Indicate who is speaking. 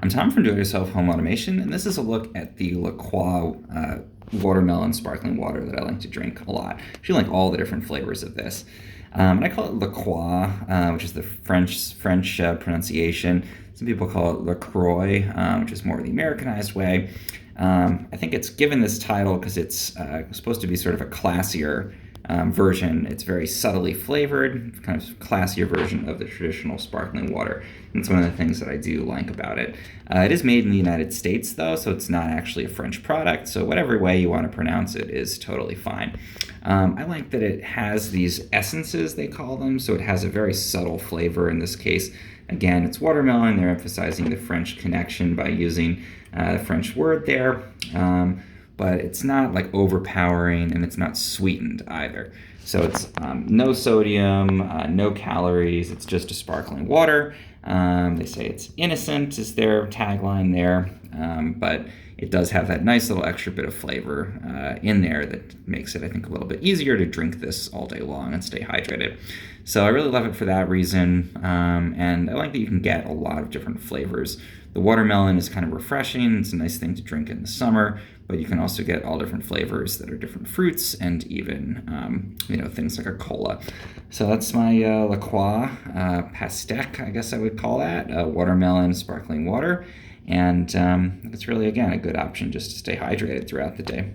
Speaker 1: I'm Tom from Do-It-Yourself Home Automation, and this is a look at the Croix watermelon sparkling water that I like to drink a lot. I actually like all the different flavors of this. And I call it Croix, which is the French pronunciation. Some people call it Croix, which is more the Americanized way. I think it's given this title because it's supposed to be sort of a classier version. It's very subtly flavored, kind of classier version of the traditional sparkling water. And it's one of the things that I do like about it. It is made in the United States, though, so it's not actually a French product. So whatever way you want to pronounce it is totally fine. I like that it has these essences, they call them. So it has a very subtle flavor in this case. Again, it's watermelon. They're emphasizing the French connection by using the French word there. But it's not like overpowering, and it's not sweetened either. So it's no sodium, no calories. It's just a sparkling water. They say it's innocent is their tagline there, but it does have that nice little extra bit of flavor in there that makes it, I think, a little bit easier to drink this all day long and stay hydrated. So I really love it for that reason, and I like that you can get a lot of different flavors. The watermelon is kind of refreshing. It's a nice thing to drink in the summer, but you can also get all different flavors that are different fruits and even, things like a cola. So that's my La Croix Pasteque, I guess I would call that, watermelon sparkling water. And it's really, again, a good option just to stay hydrated throughout the day.